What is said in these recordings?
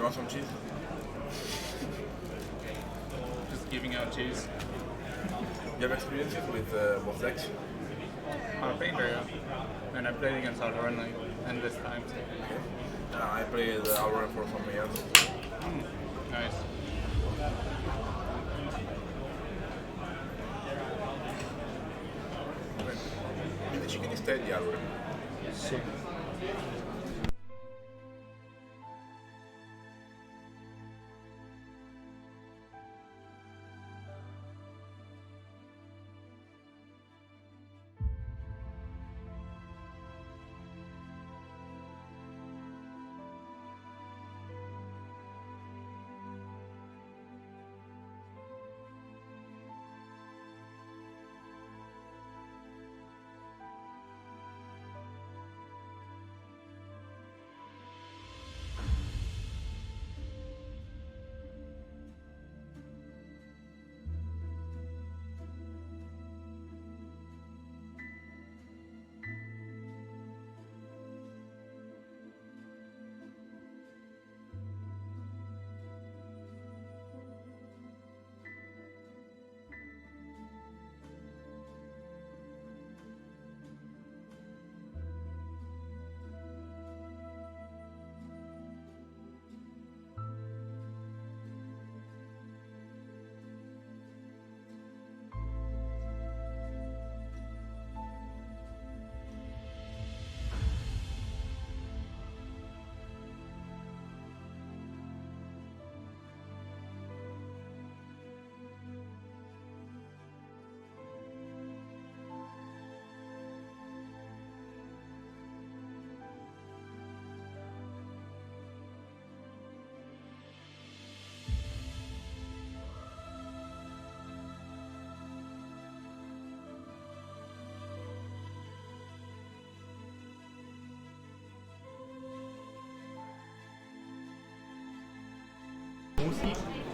want some cheese? Just giving out cheese. You have experiences with both decks? I'm a painter, yeah. And I played against Alvaron like endless times. I played Aurora for some years. Nice. Mi dici che ne stai di Aurora? Sì.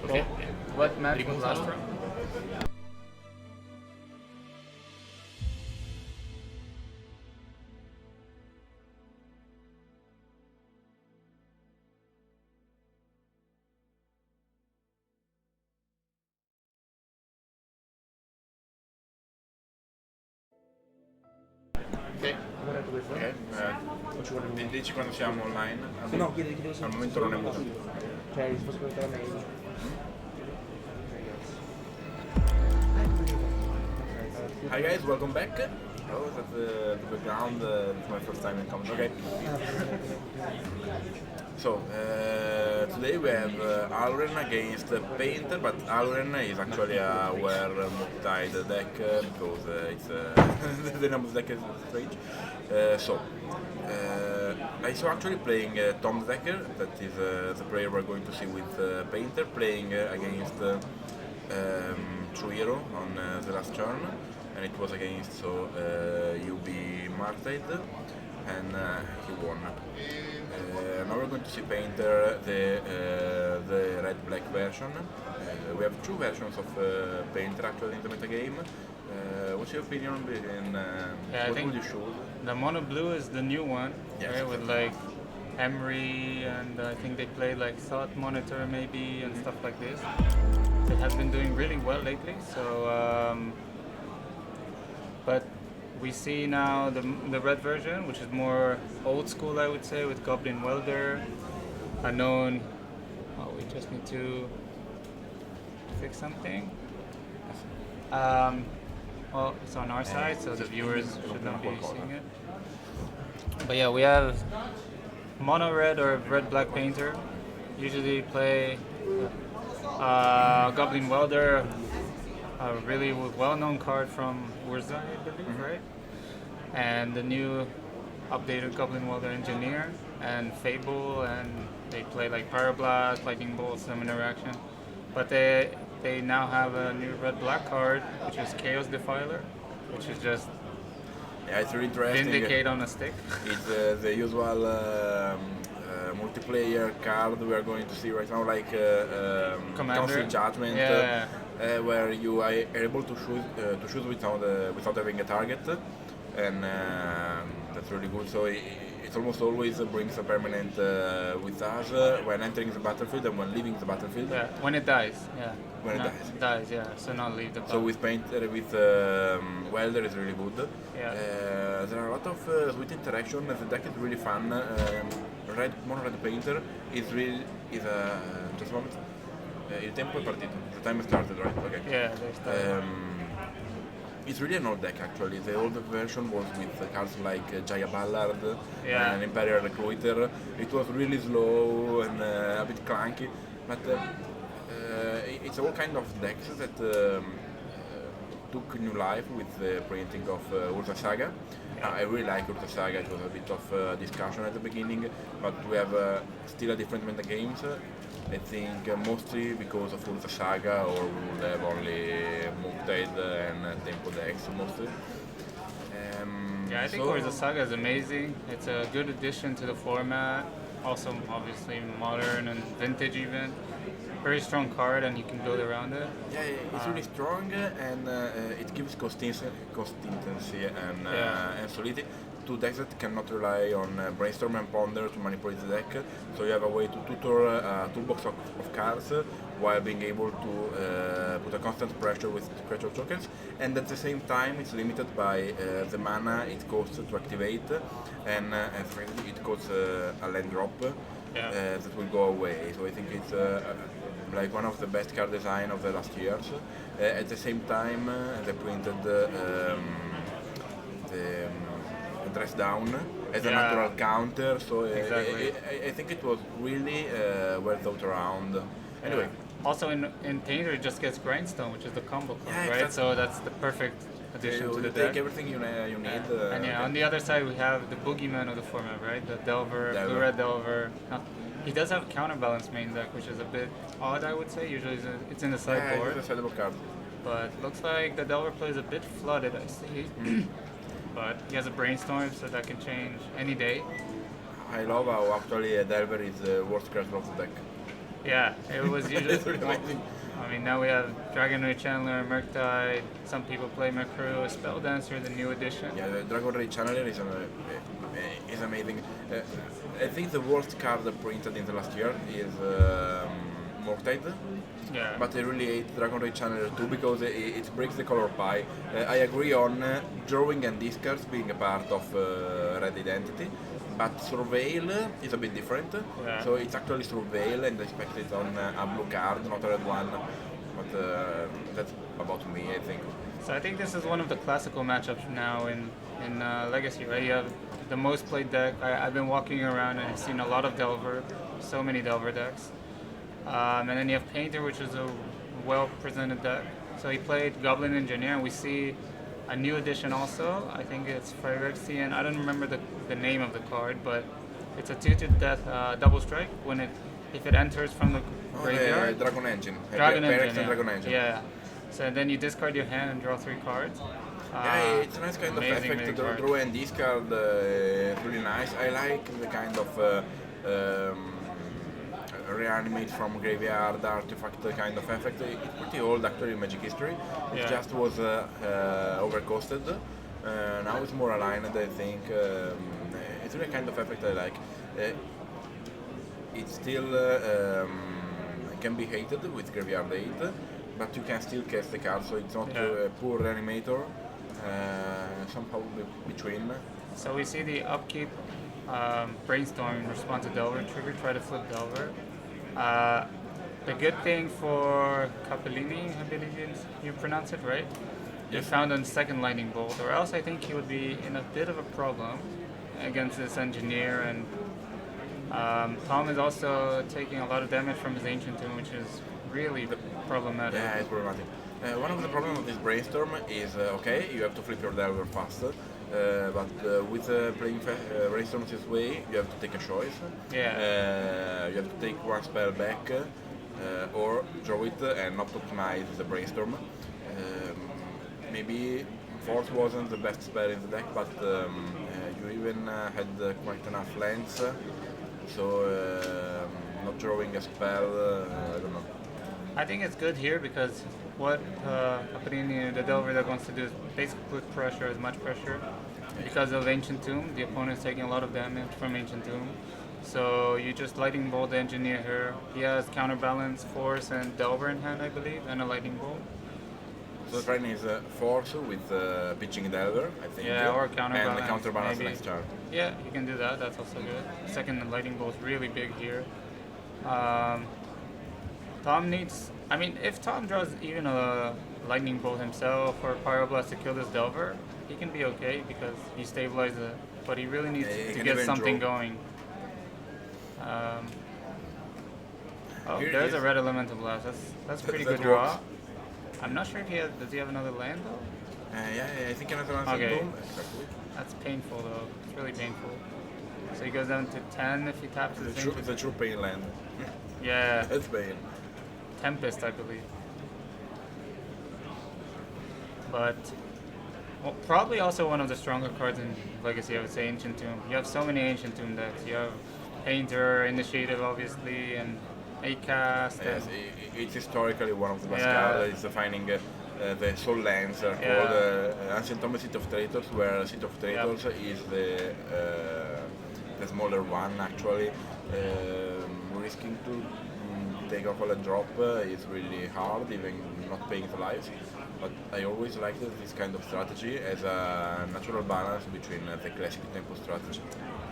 Okay. What match was last round? Ok. Dici quando siamo online? No, chiedevo se Al momento non è muto. Cioè, si può ascoltare meglio. Hi guys, welcome back. I was at the ground. It's my first time in comment. Okay. So today we have Alren against Painter, but Alren is actually a wear multi-tide deck because it's the name of the deck is strange. I saw actually playing Tom Decker, that is the player we're going to see with Painter, playing against True Hero on the last turn, and it was against UB Martide, and he won. Now we're going to see Painter, the red-black version. We have two versions of Painter actually in the metagame. What's your opinion on what would you choose? The mono blue is the new one, Yes, right? With like Emery, and I think they play like Thought Monitor maybe and stuff like this. It has been doing really well lately. So, but we see now the red version, which is more old school, I would say, with Goblin Welder, unknown. Oh, we just need to fix something. Well, it's on our side, so the viewers should not be seeing it. But yeah, we have mono red or red black painter. Usually play Goblin Welder, a really well-known card from Urza, I believe, right? And the new updated Goblin Welder Engineer and Fable, and they play like Pyroblast, Lightning Bolt, some interaction. But they now have a new red-black card, which is Chaos Defiler, which is just it's really interesting. Vindicate on a stick. It's the usual multiplayer card we are going to see right now, like Council Judgment, where you are able to shoot without having a target, and that's really good. So it almost always brings a permanent with us when entering the battlefield and when leaving the battlefield. Yeah, when it dies. Yeah. When it Not dies. Dies. Yeah. So not leave the. So with paint with welder is really good. Yeah. There are a lot of sweet interaction. The deck is really fun. Red mono red painter is really is a just a moment. Il tempo è partito. The time started, right? Okay. Yeah. There's that. It's really an old deck actually. The old version was with cards like Jaya Ballard Yeah. and Imperial Recruiter. It was really slow and a bit clunky, but it's all kind of decks that took new life with the printing of Urza Saga. I really like Urza Saga. It was a bit of discussion at the beginning, but we have still a different meta games. I think mostly because of Urza Saga, or we will have only Mocktide and Tempo decks mostly. Yeah, I think Urza Saga is amazing. It's a good addition to the format. Also, obviously, modern and vintage even. Very strong card, and you can build around it. Yeah, it's really strong, and it gives consistency and solidity to decks that cannot rely on brainstorm and ponder to manipulate the deck. So you have a way to tutor a toolbox of cards while being able to put a constant pressure with creature tokens, and at the same time it's limited by the mana it costs to activate, and it costs a land drop that will go away. So I think it's like one of the best card design of the last years. At the same time, they printed the dress down as a natural counter. So Exactly. I think it was really well thought around. Anyway. Also in Painter it just gets Grindstone, which is the combo card, Yeah, right? exactly. So that's the perfect addition to You the take deck. everything you need. And yeah, on the other side we have the boogeyman of the format, right? The Delver, Delver. blue-red Delver. He does have counterbalance main deck, which is a bit odd, I would say. Usually it's in the sideboard. It's a sideboard card. But looks like the Delver plays a bit flooded, I see. But he has a Brainstorm, so that can change any day. I love how actually a Delver is the worst card of the deck. Yeah, it was usually. It's really amazing. I mean, now we have Dragon Ray Chandler, Murktide. Some people play Macro, Spell Dancer, the new edition. Yeah, the Dragon Ray Channeler is amazing. I think the worst card printed in the last year is Mocktide. Yeah. But I really hate Dragon Ray Channeler too because it breaks the color pie. I agree on drawing and discards being a part of Red Identity, but Surveil is a bit different. Yeah. So it's actually Surveil and I expect it on a blue card, not a red one. But that's about me, I think. So I think this is one of the classical matchups now in Legacy, right? You have the most played deck. I've been walking around and I've seen a lot of Delver, so many Delver decks. And then you have Painter, which is a well-presented deck. So he played Goblin Engineer, and we see a new edition also. I think it's Phyrexian. I don't remember the name of the card, but it's a 2/2 death double strike when if it enters from the graveyard. Dragon Engine. Dragon Engine. And Dragon Engine. Yeah. So then you discard your hand and draw 3 cards. Yeah, it's a nice kind of amazing effect to card. draw and discard. It's really nice. I like the kind of reanimate from graveyard artifact kind of effect. It's pretty old actually in Magic history. It just was overcosted. Now it's more aligned, I think. It's really a kind of effect I like. It still can be hated with graveyard 8, but you can still cast the card, so it's not a poor reanimator. Somehow between. So we see the upkeep Brainstorm in response to Delver trigger, try to flip Delver. The good thing for Capellini, I believe you pronounce it right? You found on second Lightning Bolt, or else I think he would be in a bit of a problem against this engineer. And Tom is also taking a lot of damage from his Ancient Tomb, which is really problematic. Yeah, it's problematic. One of the problems of this Brainstorm is, okay, you have to flip your Delver faster, but with playing Brainstorms this way, you have to take a choice. Yeah. You have to take one spell back, or draw it and not optimize the Brainstorm. Maybe Force wasn't the best spell in the deck, but you even had quite enough lands, so not drawing a spell, I don't know. I think it's good here because what Capellini, the Delver, that wants to do is basically put pressure, as much pressure because of Ancient Tomb. The opponent's taking a lot of damage from Ancient Tomb. So you just Lightning Bolt the Engineer here. He has Counterbalance, Force, and Delver in hand, I believe, and a Lightning Bolt. So the plan is Force with pitching Delver, I think. Yeah, or Counterbalance. And Counterbalance maybe. next turn. Yeah, you can do that. That's also good. Second Lightning Bolt's really big here. Tom needs... I mean, if Tom draws even a Lightning Bolt himself or Pyroblast to kill this Delver, he can be okay because he stabilizes it. But he really needs to get something going. There's a Red Elemental Blast. That's pretty good draw. Works. I'm not sure if does he have another land though? Yeah, I think another one. Okay. Exactly. That's painful though. It's really painful. So he goes down to 10 if he taps his It's a true pain land. Yeah. It's pain. Tempest, I believe. But well, probably also one of the stronger cards in Legacy, I would say, Ancient Tomb. You have so many Ancient Tomb decks. You have Painter, Initiative, obviously, and Acast. Yes, it's historically one of the best Yeah. cards. It's defining the soul lands are Yeah. called Ancient Tomb Seat of Traitors, where Seat of Traitors is the smaller one actually. Risking to take a call and drop is really hard, even not paying the lives. But I always liked this kind of strategy as a natural balance between the classic tempo strategy.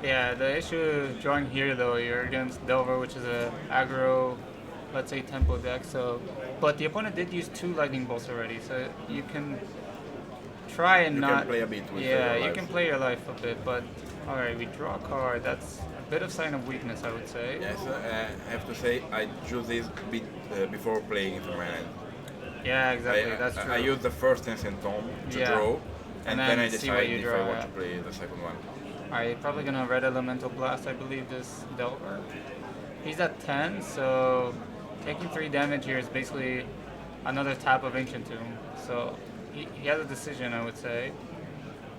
Yeah, the issue drawing here though, you're against Delver, which is a aggro, let's say tempo deck. So, but the opponent did use 2 Lightning Bolts already, so you can try and You not. can play a bit with yeah, your you lives. can play your life a bit, but all right, we draw a card. That's a bit of sign of weakness, I would say. Yes, I have to say I choose this bit before playing into my hand. Yeah, exactly. That's true. I use the first Ancient Tomb to Yeah. draw, And and then then I see what decide you if draw, I want yeah. to play the second one. Alright, probably gonna Red Elemental Blast, I believe, this Delver. He's at 10, so taking 3 damage here is basically another tap of Ancient Tomb. So he has a decision, I would say.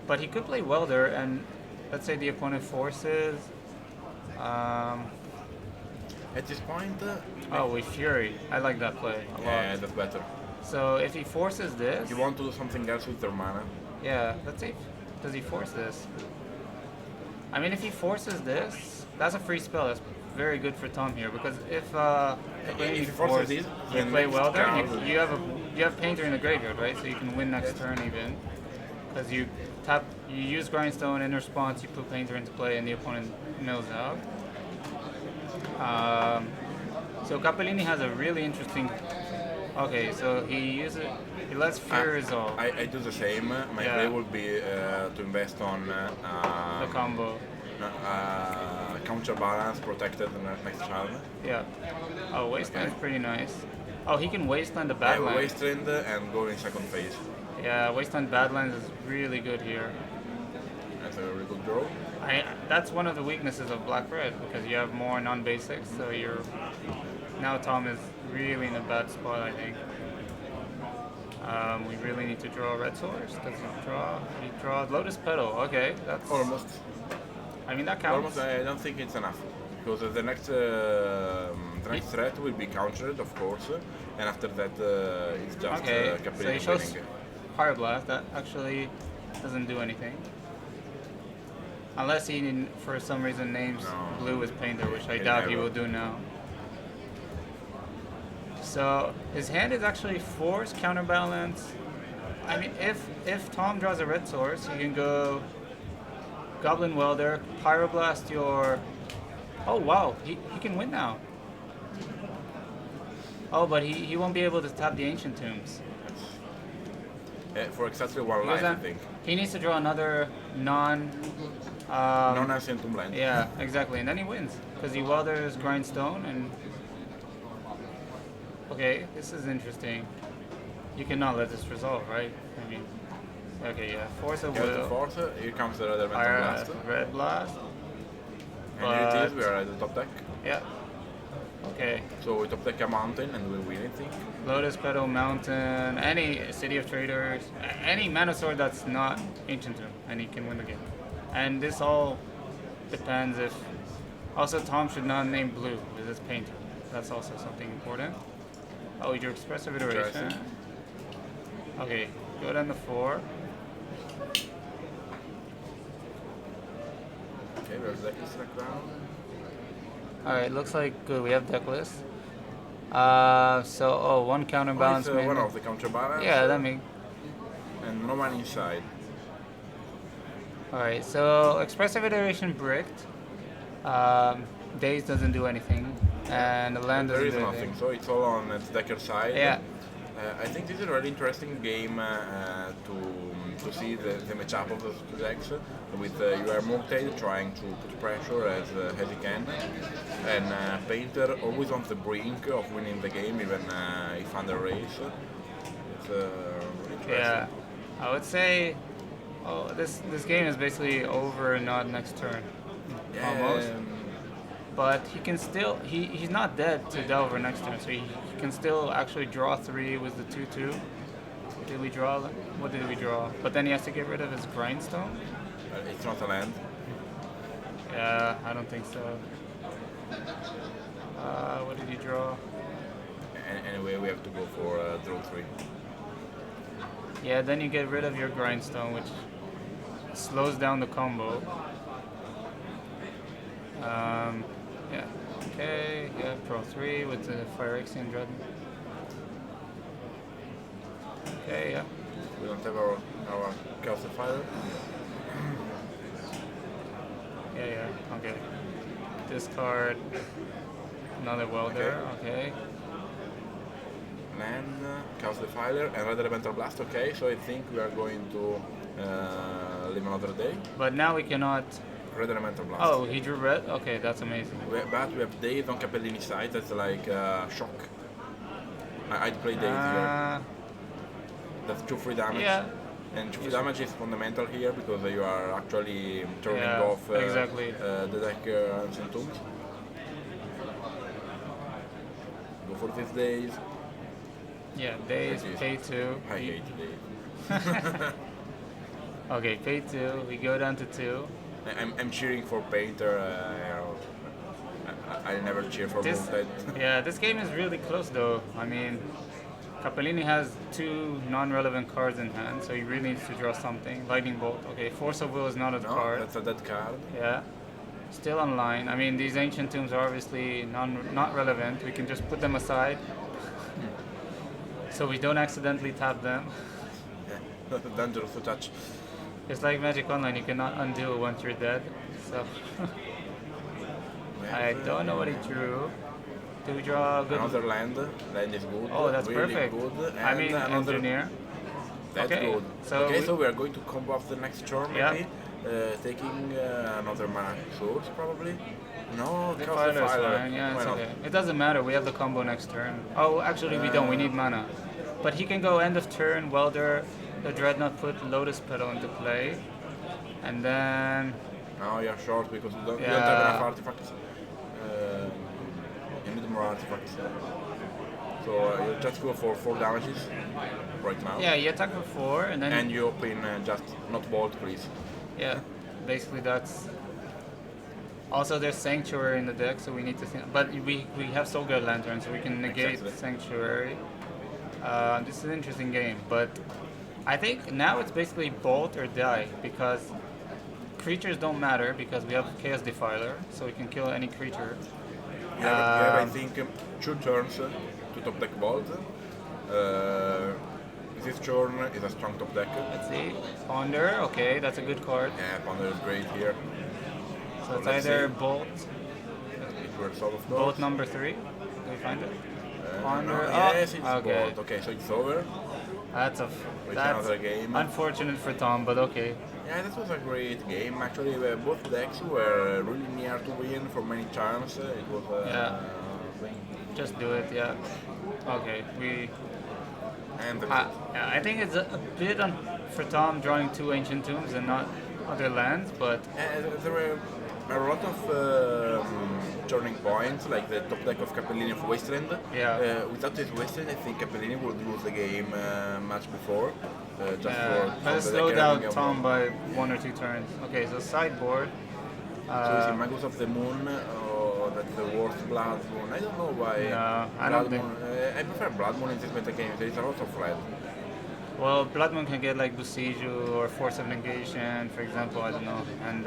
But he could play Welder, and let's say the opponent forces. At this point, Oh, with Fury. I like that play a lot. yeah, that's better. So if he forces this, You want to do something else with your mana? yeah, let's see. Does he force this? I mean, if he forces this, that's a free spell. That's very good for Tom here because if If he forces this, you then play next Welder, card- you have Painter in the graveyard, right? So you can win next turn even because you use Grindstone in response, you put Painter into play, and the opponent mills out. So Capellini has a really interesting. Okay, so he lets Fear resolve I do the same. My Yeah. play would be to invest on the combo. counterbalance, protected next turn. Yeah. Oh, Wasteland's pretty nice. Oh, he can Wasteland the I Badlands. Wasteland and go in second phase. Yeah, Wasteland Badlands is really good here. That's a very good draw. That's one of the weaknesses of Black Red because you have more non-basics, so you're now Tom is really in a bad spot, I think. We really need to draw a red source. Does he draw? He draws Lotus Petal. Okay, that's Almost. I mean that counts. Almost. I don't think it's enough because the next threat will be countered, of course, and after that it's just Okay, so he Capellini shows winning. Fire Blast. That actually doesn't do anything. Unless he, for some reason, names No. blue as Painter, which I He doubt he never. will do now. So his hand is actually Force, Counterbalance. I mean, if Tom draws a red source, he can go Goblin Welder, Pyroblast your... Oh wow, he can win now. Oh, but he won't be able to tap the Ancient Tombs. For exactly one Because life, I then think. he needs to draw another non... Non-Ancient Tomb land. Yeah, exactly, and then he wins because he welders Grindstone and. Okay, this is interesting. You cannot let this resolve, right? I mean, okay, yeah, Force of Here's the Will, fourth, here comes the Red Elemental Fire, Blast. Red Blast. And here it is, but- we are at the top deck. Yeah. Okay, So we top deck a mountain and we win, I think. Lotus Petal Mountain, any City of Traders, any Mana Sword that's not Ancient Tomb, and he can win the game. And this all depends if. Also, Tom should not name blue because it's Painter. That's also something important. Oh, your Expressive Iteration. Interesting. Okay, go down to 4. Okay, there's deck list right now. Alright, looks like good. We have deck list. One counterbalance One mainly. of the counterbalance. Yeah, that makes. And no one inside. Alright, so expressive iteration bricked. Daze doesn't do anything, and the land There doesn't is do nothing, anything. so it's all on the decker side. Yeah. I think this is a really interesting game to see the matchup of the two decks. With you are Mortade trying to put pressure as he can, and Painter always on the brink of winning the game, even if under race. It's really interesting. Yeah, I would say, this game is basically over and not next turn, almost. But he can still he's not dead to Delver next turn, so he can still actually draw 3 with the 2/2. Did we draw? What did we draw? But then he has to get rid of his grindstone. It's not a land. Yeah, I don't think so. What did he draw? Anyway, we have to go for draw 3. Yeah, then you get rid of your grindstone, which slows down the combo. Yeah. Okay. Yeah. Pro 3 with the Phyrexian Dread. Okay. Yeah. We don't have our calcifier. Yeah. Okay. Discard another welder. Okay. Land, calcifier, and red elemental blast. Okay, so I think we are going to live another day. But now we cannot. Red elemental blast. Oh, he drew red. Okay, that's amazing. But we have Daze on Capellini side. That's like shock. I'd play Daze here. That's 2 free damage. Yeah. And 2 free damage is fundamental here because you are actually turning Yeah, off exactly. the deck Ancient Tombs. Go for these days. Yeah. Days. Pay 2. I hate Daze. Okay, pay 2. We go down to 2. I'm cheering for Painter. I never cheer for Mortade. Yeah, this game is really close though. I mean, Capellini has 2 non-relevant cards in hand, so he really needs to draw something. Lightning Bolt. Okay, Force of Will is not a card. That's a dead card. Yeah. Still online. I mean, these Ancient Tombs are obviously not relevant. We can just put them aside, so we don't accidentally tap them. Yeah, dangerous to touch. It's like Magic Online. You cannot undo once you're dead. So I don't know what he drew. Do we draw a good? Another land. Land is good. Oh, that's really perfect. Good. I mean, another engineer. That's Okay, good. so So we are going to combo off the next turn, Yeah. maybe. Taking another mana source, probably. No, The Calcifier. fighter is fine. Yeah, Why it's not? okay. It doesn't matter. We have the combo next turn. Oh, actually, we don't. We need mana. But he can go end of turn, Welder, the Dreadnought, put Lotus Petal into play, and then Now you're short because you don't have Yeah. enough artifacts. You need more artifacts. So you just go for 4 damages right now. yeah, you attack for 4, and then And you open just not bolt, please. yeah, basically that's. Also, there's Sanctuary in the deck, so we need to think. But we have Soulguard Lantern, so we can negate Exactly. Sanctuary. This is an interesting game, but I think now it's basically bolt or die because creatures don't matter because we have Chaos Defiler, so we can kill any creature. You have, I think, 2 turns to top deck bolt. This turn is a strong top deck. Let's see, Ponder. Okay, that's a good card. Yeah, Ponder is great here. So it's let's either see. Bolt, It were solve of course. Bolt number 3. Do we find it? Ponder. No, Oh, yes, it's okay. bolt. Okay, so it's over. That's With that's another game. unfortunate for Tom, but okay. Yeah, that was a great game. Actually, both decks were really near to win for many times. It was Yeah. Just do it, yeah. Okay, and yeah, I think it's a bit for Tom drawing 2 Ancient Tombs and not other lands, but there were a lot of turning points, like the top deck of Capellini of Wasteland. Yeah. Without this Wasteland, I think Capellini would lose the game much before. Just for but it the slowed deck out having a- Tom by 1 or 2 turns. Okay, so sideboard. So is it Magus of the Moon or that's the worst Blood Moon? I don't know why. No, I Blood don't think- Moon, I prefer Blood Moon in this meta game. There is a lot of red. Well, Blood Moon can get like Besiege or Force of Negation, for example, I don't know. And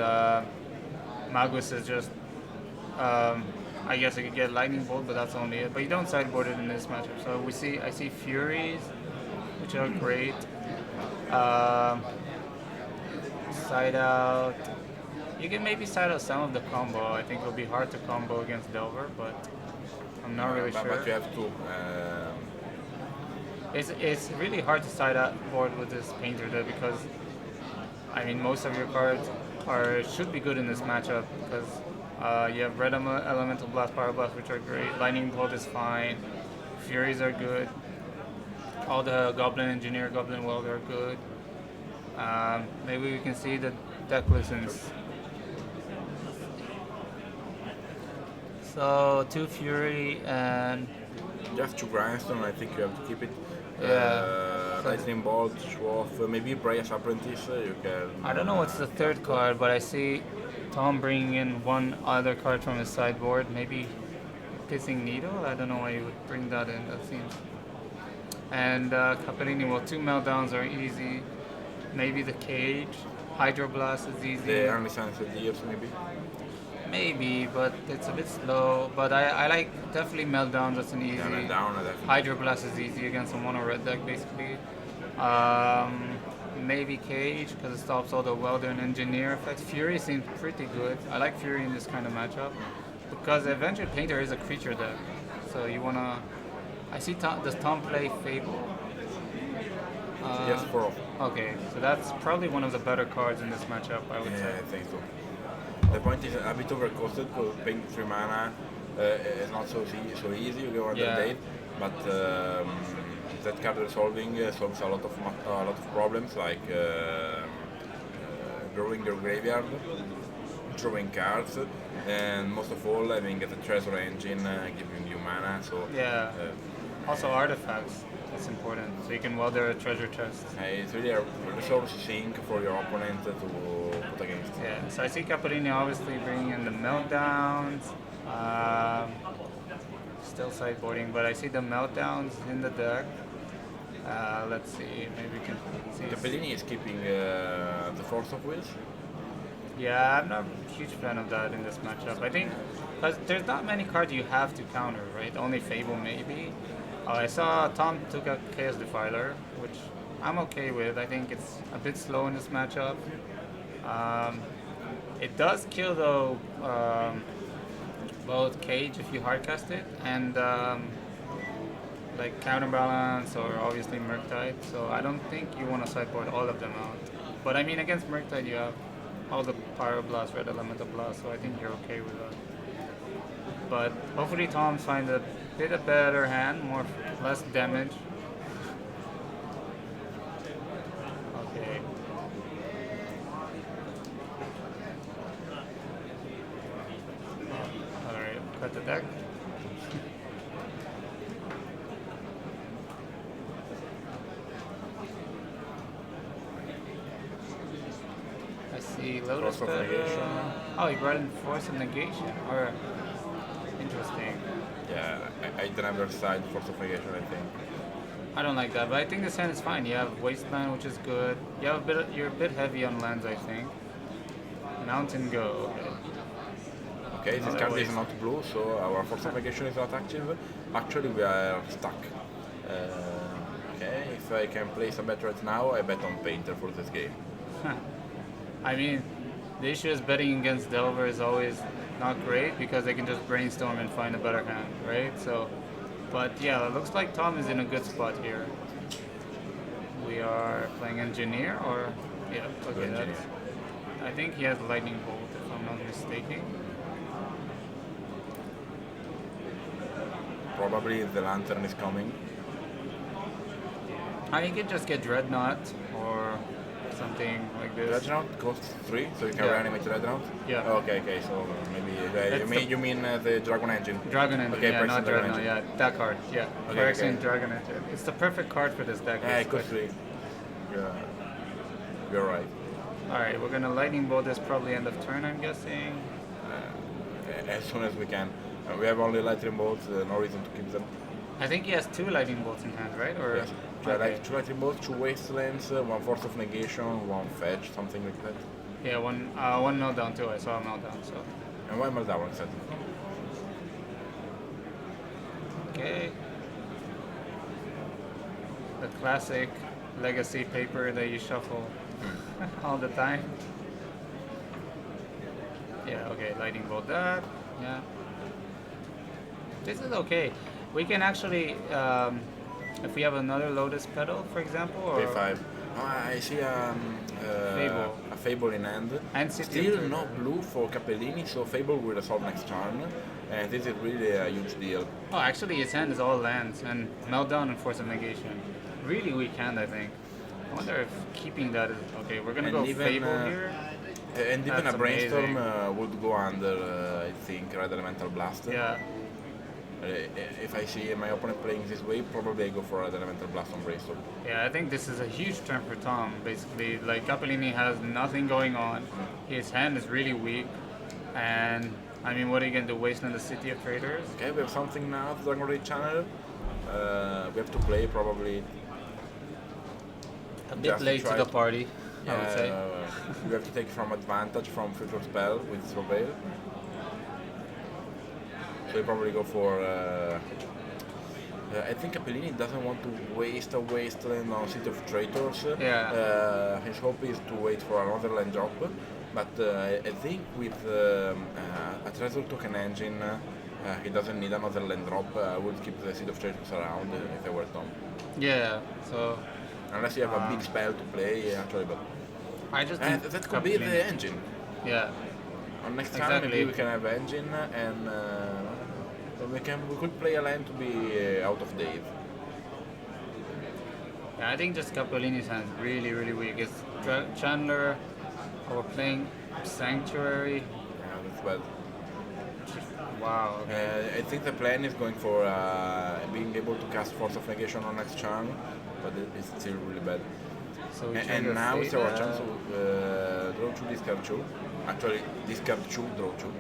Magus is just, I guess I could get Lightning Bolt, but that's only it. But you don't sideboard it in this matchup. So I see Furies, which are great. Side out. You can maybe side out some of the combo. I think it'll be hard to combo against Delver, but I'm not really sure. But you have to. It's really hard to side out board with this painter though, because I mean most of your cards should be good in this matchup because you have Red Elemental Blast, Power Blast, which are great. Lightning Bolt is fine. Furies are good. All the Goblin Engineer, Goblin Welder are good. Maybe we can see the deck listens. So 2 Fury and Just 2 Grindstone, I think you have to keep it. Yeah. Lightning Bolt, Schwarf, maybe Bray's Apprentice, you can... I don't know what's the third card, but I see Tom bringing in one other card from his sideboard. Maybe Pissing Needle? I don't know why you would bring that in, that seems... And Capellini, well, 2 Meltdowns are easy. Maybe the Cage. Hydroblast is easy. The Early Science of Years, maybe? Maybe, but it's a bit slow. But I like definitely Meltdown, that's an easy. Yeah, Meltdown, definitely. Hydroblast is easy against a mono red deck, basically. Maybe Cage, because it stops all the Welder and Engineer effects. Fury seems pretty good. I like Fury in this kind of matchup. Because Adventure Painter is a creature deck. So you want to... I see does Tom play Fable? Yes, 4 Okay, so that's probably one of the better cards in this matchup, I would Yeah, say. I think so. The point is a bit overcosted because paying 3 mana is not so easy. You go under date, but that card resolving solves a lot of problems like growing your graveyard, drawing cards, and most of all having the treasure engine giving you mana. So Yeah. Also artifacts, that's important. So you can welder a treasure chest. it's really a resource sink for your opponent to put against. Yeah, so I see Capellini obviously bringing in the Meltdowns. Still sideboarding, but I see the Meltdowns in the deck. Let's see, maybe we can see. Capellini is keeping the Force of Wills. Yeah, I'm not a huge fan of that in this matchup. I think because there's not many cards you have to counter, right? Only Fable maybe. I saw Tom took a Chaos Defiler, which I'm okay with. I think it's a bit slow in this matchup. It does kill though both Cage if you hardcast it and like Counterbalance or obviously Murktide. So I don't think you want to sideboard all of them out. But I mean against Murktide you have all the Pyro Blast, Red Elemental Blast, so I think you're okay with that. But hopefully Tom finds a bit of better hand, less damage. Okay. Alright, cut the deck. I see Lotus Force of Negation. Oh, he brought in Force of Negation. Or interesting. Yeah, I'd never side Force of Negation, I think. I don't like that, but I think this hand is fine. You have Wasteland, which is good. You have you're a bit heavy on lands, I think. Mountain Go. Okay, this Another card is waste. not blue, so our Force of Negation is not active. Actually, we are stuck. Okay, if I can place a bet right now, I bet on Painter for this game. I mean, the issue is betting against Delver is always not great because they can just brainstorm and find a better hand, right? So, but yeah, it looks like Tom is in a good spot here. We are playing Engineer, or yeah, okay, Engineer. that's. I think he has Lightning Bolt, if I'm not mistaken. Probably the Lantern is coming. I think you could just get Dreadnought or something like this. Dreadnought costs 3, so you can Yeah. reanimate Dreadnought? Yeah. Okay, so maybe That's you mean the Dragon Engine? Dragon Engine, Okay, yeah, Prince not and Dragon Dreadnought, Engine. yeah, that card, yeah. Okay, Phyrexian okay. Dragon Engine. It's the perfect card for this deck. Yeah, it basically. could 3. Yeah. You're right. Alright, we're gonna Lightning Bolt this probably end of turn, I'm guessing. As soon as we can. We have only Lightning Bolts, no reason to keep them. I think he has 2 Lightning Bolts in hand, right? Or Yes. okay. Like 2 Lightning Bolts, 2 Wastelands, 1 Force of Negation, 1 Fetch, something like that. Yeah, one meltdown too. I saw a meltdown. So And why Meltdown instead? okay, the classic legacy paper that you shuffle all the time. Yeah. Okay. Lightning bolt that. Yeah. This is okay. We can actually, if we have another Lotus pedal, for example, or P5. Oh, I see Fable. a Fable in hand. And City of Still Trader. no blue for Capellini, so Fable will resolve next turn. And this is really a huge deal. Oh, actually, his hand is all lands and meltdown and force of negation. Really weak hand, I think. I wonder if keeping that is okay. We're gonna And go even, Fable here. And even That's a Brainstorm amazing. would go under, I think, Red Elemental Blast. Yeah. If I see my opponent playing this way, probably I go for Red Elemental Blast on Brainstorm. Yeah, I think this is a huge turn for Tom. Basically, like Capellini has nothing going on. His hand is really weak, and I mean, what are you gonna do? Wasteland the City of Traders? Okay, we have something now, Dragon Raid Channel. We have to play probably. A bit Just late to try the to- party, I would say. we have to take from advantage from future spell with Surveil. So we probably go for. I think Capellini doesn't want to waste a wasteland on City of Traitors. Yeah. His hope is to wait for another land drop, but I think with a treasure token engine, he doesn't need another land drop. I would keep the City of Traitors around if I were Tom. Yeah. So Unless you have a big spell to play, actually, but I just think that could be the Capellini- engine. Yeah. On next time, Exactly. maybe we can have engine and we could play a land to be out of Dave. Yeah, I think just Capellini's hand is really, really weak. It's Chandler, we're playing Sanctuary. Yeah, that's bad. Wow. I think the plan is going for being able to cast Force of Negation on next turn, but it's still really bad. So we And trigger now it's our Fate, chance to draw 2, discard 2. Actually, discard 2, draw 2.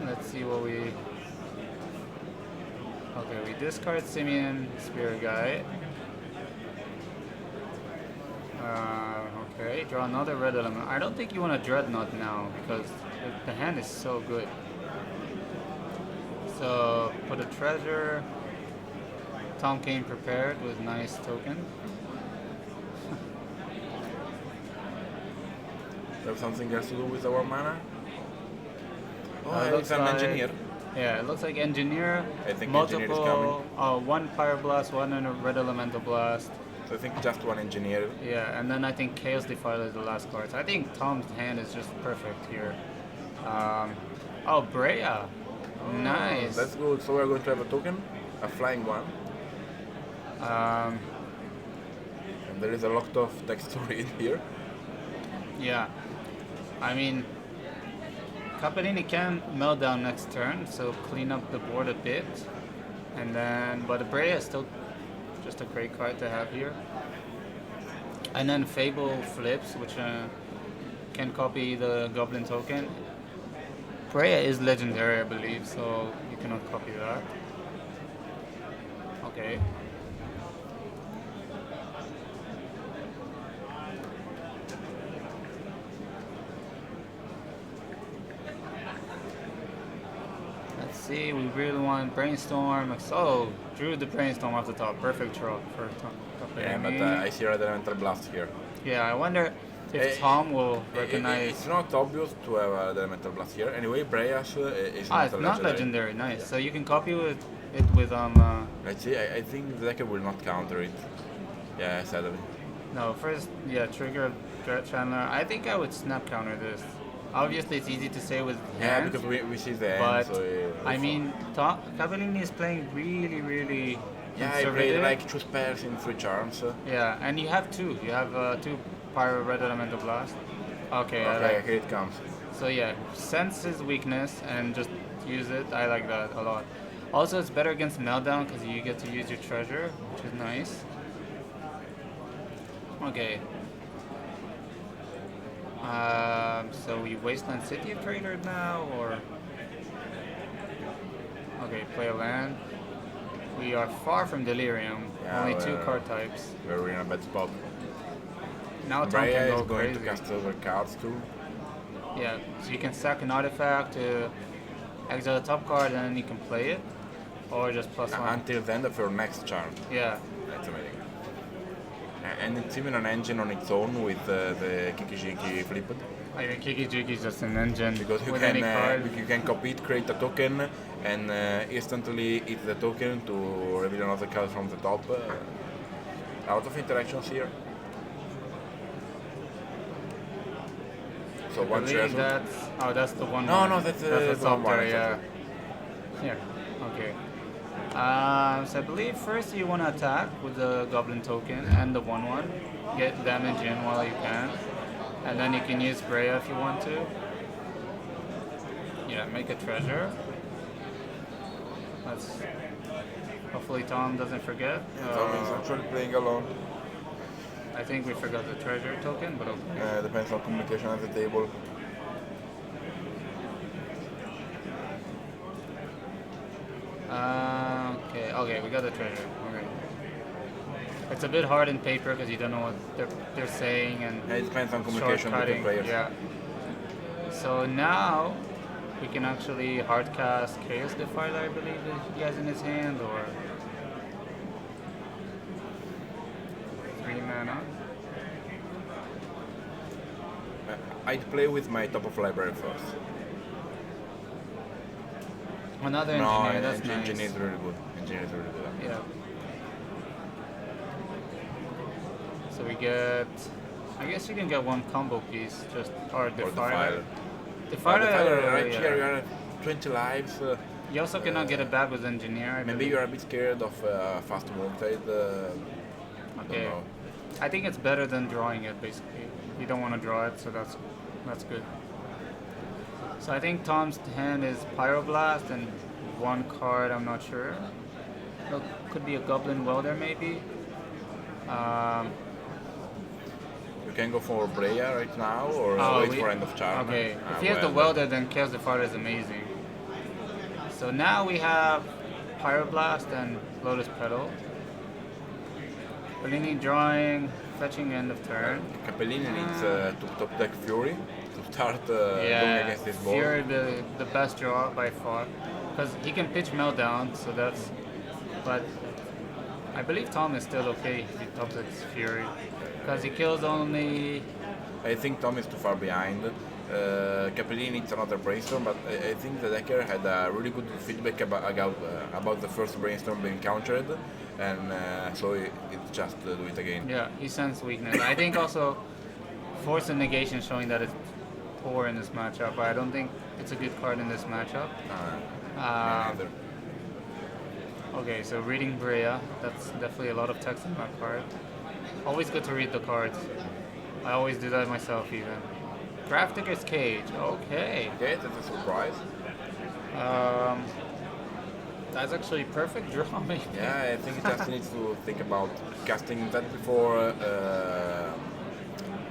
Let's see what we. Okay, we discard Simeon, Spirit Guide. Okay, draw another red element. I don't think you want a Dreadnought now because the hand is so good. So put a treasure. Tom came prepared with nice token. We have something else to do with our mana? Oh, It it's looks an like- engineer. Yeah, it looks like Engineer. I think multiple, Engineer is coming. One Pyroblast, one and a Red Elemental Blast. So I think just one engineer. Yeah, and then I think Chaos Defiler is the last card. So I think Tom's hand is just perfect here. Oh, Brea. Nice. That's good. So we're going to have a token, a flying one. Um, And there is a lot of text to read here. yeah. I mean, Capellini can melt down next turn, so clean up the board a bit. And then, but Brea is still just a great card to have here. And then Fable flips, which can copy the Goblin token. Brea is legendary, I believe, so you cannot copy that. Okay. Let's see, we really want Brainstorm. Oh, drew the Brainstorm off the top. Perfect draw for Tom. Yeah, but I see Red Elemental Blast here. Yeah, I wonder if Eh, Tom will It's recognize. not obvious to have Red Elemental Blast here. Anyway, Breas is Ah, not it's a not legendary. Nice. So you can copy it with Let's see, I think the deck will not counter it. Yeah, sadly. No, first, yeah, trigger Chandler. I think I would snap counter this. Obviously, it's easy to say with Yeah, hands, because we see the end, but so I mean, Cavallini is playing really, really yeah, I conservative. played like 2 spells in 3 charms. Yeah, and you have two. You have two Pyro Red Elemental Blast. Okay, I Okay, like. here it comes. So yeah, sense his weakness and just use it. I like that a lot. Also, it's better against Meltdown because you get to use your treasure, which is nice. Okay. So we Wasteland City of Trader now, or okay, play a land. We are far from Delirium. Yeah, Only two card types. We're in a bad spot. now Tom Brea can go is going crazy. to cast other cards too. Yeah, so you can sack an artifact to exile the top card and then you can play it, or just plus one. Until the end of your next turn. Yeah, That's amazing. And it's even an engine on its own with the Kikijiki flipped. I mean Kiki Jiki is just an engine Because you with can any card. you can copy it, create a token, and instantly hit the token to reveal another card from the top. A lot of interactions here. So I one believe treasure. that's the one. No, that's what's the up one. there. Yeah. Here. Okay. So I believe first you want to attack with the goblin token and the 1/1. Get damage in while you can, and then you can use Brea if you want to. Yeah, make a treasure. That's hopefully Tom doesn't forget. Tom is actually playing alone. I think we forgot the treasure token, but okay. Depends on communication at the table. Okay, we got the treasure. Okay. It's a bit hard in paper because you don't know what they're saying and It depends on communication between shortcutting. players. Yeah. So now we can actually hardcast Chaos Defiler, I believe that he has in his hand, or 3 mana. I'd play with my top of library first. Another No, engineer, that's nice. engineer is really good. Engineer is really good. Yeah. So we get, I guess you can get one combo piece, just or Or Defiler. the Defiler, fire right yeah. here, you are at 20 lives. You also cannot get it back with engineer. I Maybe believe. you're a bit scared of fast Mortide. Okay. I think it's better than drawing it. Basically, you don't want to draw it, so that's good. So I think Tom's hand is Pyroblast and one card. I'm not sure. Could be a Goblin Welder maybe. You can go for Brea right now or wait for end of charm. Okay, if he has the Welder, then Chaos Defiler is amazing. So now we have Pyroblast and Lotus Petal. Bellini drawing, fetching end of turn. Capellini needs to top deck Fury to start going against this board. Fury the best draw by far, because he can pitch Meltdown, so that's. But I believe Tom is still okay if he top decks Fury, because he kills only. I think Tom is too far behind. Capellini needs another brainstorm, but I think the decker had a really good feedback about the first brainstorm being countered, and so it just do it again. Yeah, he sensed weakness. I think also Force and Negation showing that it's poor in this matchup. I don't think it's a good card in this matchup. Neither. Okay, so reading Brea, that's definitely a lot of text in that card. Always good to read the cards. I always do that myself even. Graph Digger's Cage, okay. Okay, that's a surprise. That's actually perfect draw maybe. Yeah, I think it just needs to think about casting that before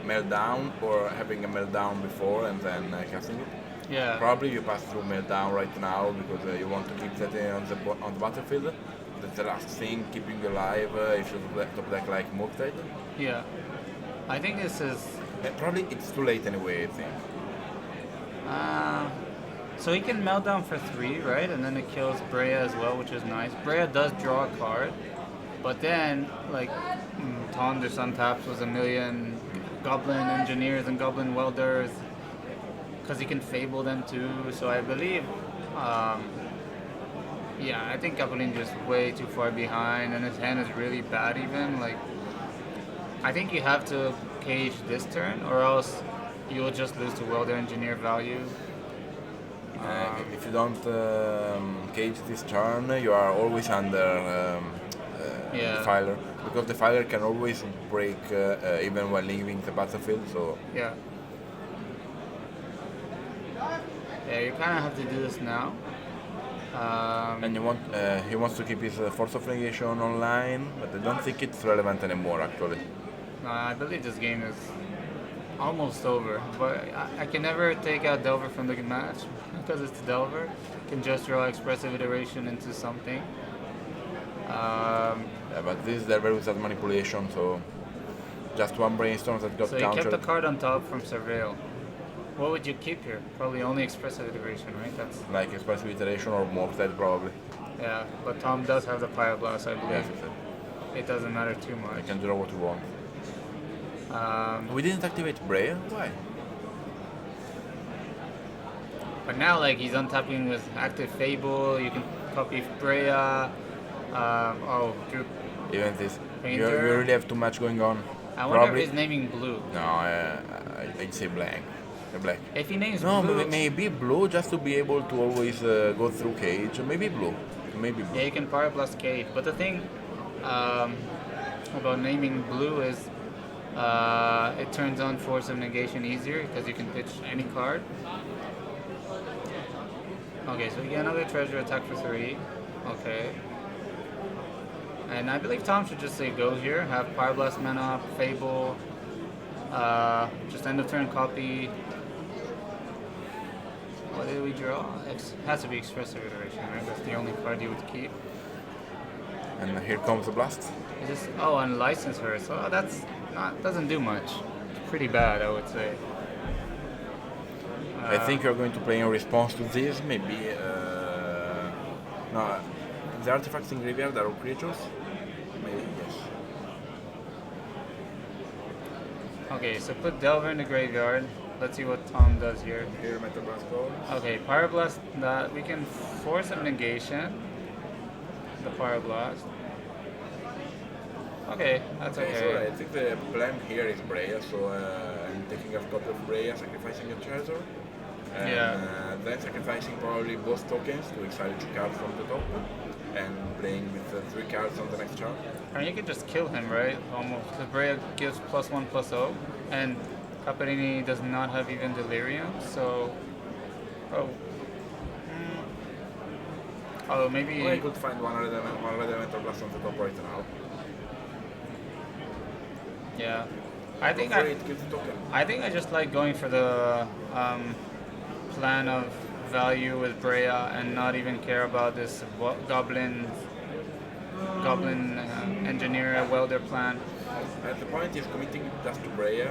Meltdown, or having a Meltdown before and then casting it. Yeah. Probably you pass through Meltdown right now because you want to keep that on the battlefield. That's the last thing, keeping you alive if you top deck like Mortide. Yeah. I think this is. Probably it's too late anyway, I think. So he can melt down for 3, right? And then it kills Brea as well, which is nice. Brea does draw a card, but then, like, Tom just untaps with a million Goblin Engineers and Goblin Welders, because he can Fable them too. So I believe, yeah, I think Goblin just way too far behind, and his hand is really bad even. Like, I think you have to cage this turn, or else you will just lose to Welder Engineer value. If you don't cage this turn, you are always under Defiler, because Defiler can always break even while leaving the battlefield. So yeah, you kind of have to do this now. And he wants to keep his Force of Negation online, but I don't think it's relevant anymore actually. I believe this game is almost over, but I can never take out Delver from the match because it's Delver. Can just draw Expressive Iteration into something. Yeah, but this is Delver without manipulation, so Just one brainstorm that got So you countered. kept the card on top from Surveil. What would you keep here? Probably only Expressive Iteration, right? That's Like expressive iteration or Morphed probably. yeah. But Tom does have the Pyroblast, I believe. Yes, It doesn't matter too I much. can draw what we want. We didn't activate Brea? Why? But now, like, he's untapping with active Fable. You can copy Brea. Group. Even this. You Painter. really have too much going on. I wonder Probably. if he's naming blue. No, I'd say black. Black. If he names No, blue, maybe blue just to be able to always go through cage. Maybe blue. Maybe blue. yeah, you can Pyroblast Cage. But the thing about naming blue is it turns on Force of Negation easier because you can pitch any card. Okay, so we get another treasure attack for 3. Okay. And I believe Tom should just say go here, have Pyroblast mana, Fable, just end of turn copy. What did we draw? Has to be Expressive Iteration, right? That's the only card you would keep. And here comes the blast. Is this, and License Her. So that's doesn't do much. It's pretty bad, I would say. I think you're going to play in response to this. Maybe. No, the artifacts in graveyard are all creatures. Maybe yes. Okay, so put Delver in the graveyard. Let's see what Tom does here. Here, Metal Blast goes. Okay, Pyroblast, that we can force a negation. The Pyroblast. Okay, that's Okay, okay. so I think the plan here is Brea, so I'm taking a copy of Brea, sacrificing a treasure. And then sacrificing probably both tokens to exile 2 cards from the top. And playing with 3 cards on the next turn. And you could just kill him, right? Almost. Because Brea gives +1/+0. And Caperini does not have even Delirium, so... Although maybe... Well, I could find one red Metal Blast on the top right now. Yeah. I think Go for it, kill the token. I think I just like going for the plan of value with Brea and not even care about this Goblin Engineer Welder plan. At the point he's committing just to Brea,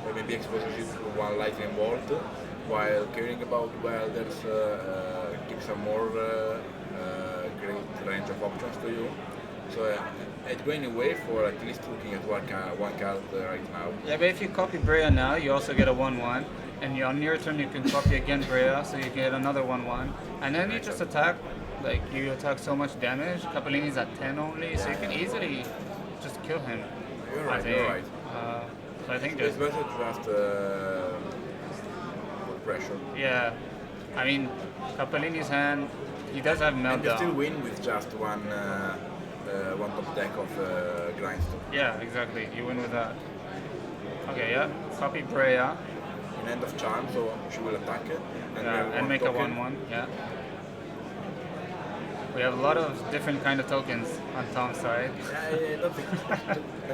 or maybe exposes you to 1 lightning bolt, while caring about Welders gives some more great range of options to you. So I'd go anyway for at least looking at one card right now. Yeah, but if you copy Brea now, you also get a 1/1, and on your turn you can copy again Brea, so you get another 1/1, and then you just attack. Like you attack so much damage. Capellini's at 10 only, so you can easily just kill him. You're right. You're right. So I think It's there's better to just put pressure. yeah. I mean, Capellini's hand, he does have And you meltdown. still win with just one top deck of Grindstone. Yeah, exactly. You win with that. Okay, yeah. Copy Brea. In end of charm, so she will attack it. And make a 1/1. Yeah. We have a lot of different kind of tokens on Tom's side.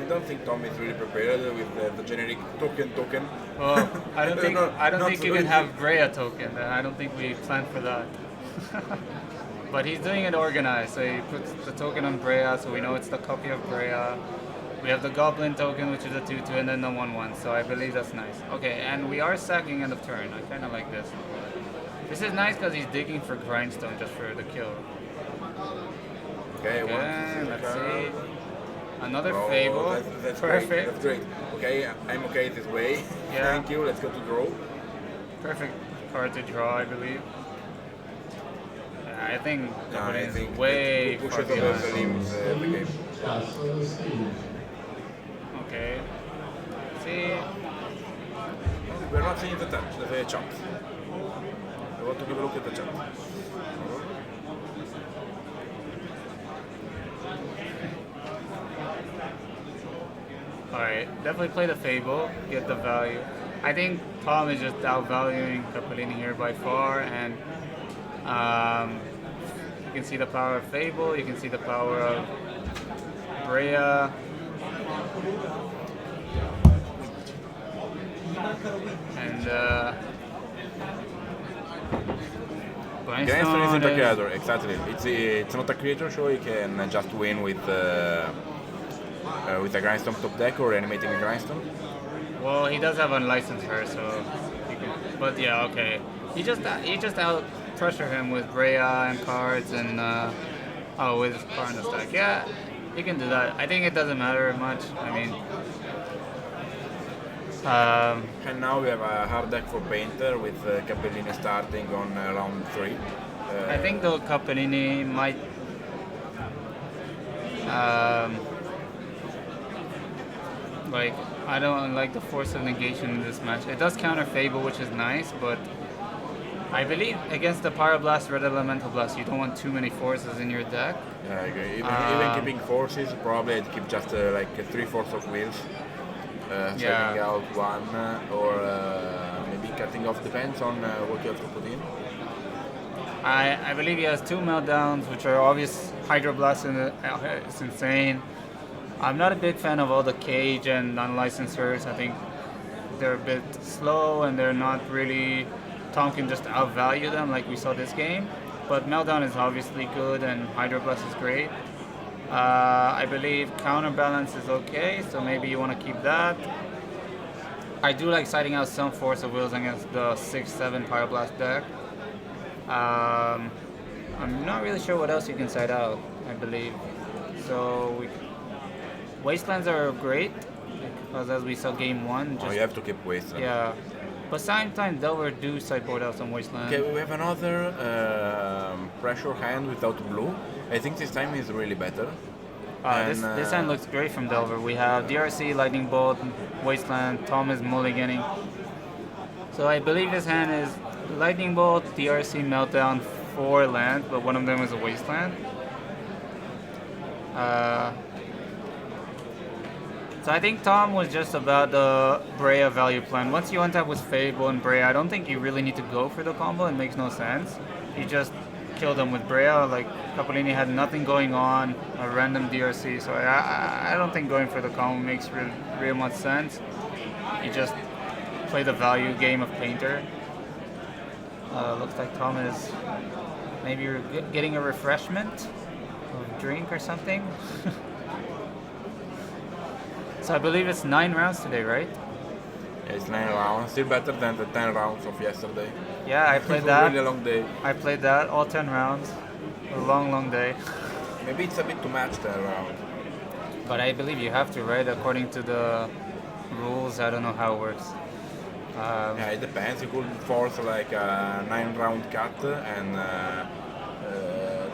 I don't think Tom is really prepared with the generic token. Well, I don't think Not you can really. have Brea token. I don't think we planned for that. But he's doing it organized, so he puts the token on Brea, so we know it's the copy of Brea. We have the Goblin token, which is a 2/2, and then the 1/1. So I believe that's nice. Okay, and we are sacking end of turn. I kind of like this. This is nice because he's digging for Grindstone just for the kill. Okay, Let's see. Another Oh, Fable. that's Perfect. Great. That's great. Okay, I'm okay this way. Yeah. Thank you. Let's go to draw. Perfect card to draw, I believe. I think I Goblin think is way that far pushes over the behind. limits the game. Okay. See. We're not seeing the chat. I want to give a look at the chat. Alright, definitely play the Fable, get the value. I think Tom is just outvaluing Capellini here by far, and you can see the power of Fable, you can see the power of Brea. And Grindstone isn't a Grindstone creator, exactly. It's not a creature, so you can just win with with a Grindstone top deck or animating a Grindstone? Well, he does have unlicensed her, so you can. But yeah, okay. You just out pressure him with Brea and cards and with card in the stack. Yeah, you can do that. I think it doesn't matter much. I mean, And now we have a hard deck for Painter with Capellini starting on round 3. I think though Capellini might. Like, I don't like the force of negation in this match. It does counter Fable, which is nice, but I believe against the Pyroblast, Red Elemental Blast, you don't want too many forces in your deck. Yeah, I agree. Even keeping forces, probably I'd keep just like 3/4 of wheels. Taking out one or maybe cutting off, depends on what you have to put in. I believe he has 2 meltdowns, which are obvious. Hydroblast, it's insane. I'm not a big fan of all the cage and unlicensers. I think they're a bit slow and they're not really. Tom can just outvalue them like we saw this game. But meltdown is obviously good and Hydroblast is great. I believe counterbalance is okay, so maybe you want to keep that. I do like siding out some Force of Wills against the 6/7 Pyroblast deck. I'm not really sure what else you can side out, I believe. So Wastelands are great, because as we saw game 1, You have to keep Wasteland. yeah. But sometimes Delver do sideboard out some Wasteland. Okay, we have another pressure hand without blue. I think this time is really better. This hand looks great from Delver. We have DRC, Lightning Bolt, Wasteland, Tom is mulliganing. So I believe his hand is Lightning Bolt, DRC, Meltdown, 4 lands, but one of them is a Wasteland. So I think Tom was just about the Brea value plan. Once you untap with Fable and Brea, I don't think you really need to go for the combo. It makes no sense. You just kill them with Brea. Like, Capellini had nothing going on, a random DRC. So I don't think going for the combo makes real much sense. You just play the value game of Painter. Looks like Tom is maybe getting a refreshment, or drink or something. So I believe it's 9 rounds today, right? It's 9 rounds, still better than the 10 rounds of yesterday. Yeah, I played It was that. really a long day. I played that all 10 rounds. A long, long day. Maybe it's a bit too much 10 rounds. But I believe you have to, right? According to the rules, I don't know how it works. Yeah, it depends. You could force like a 9-round cut and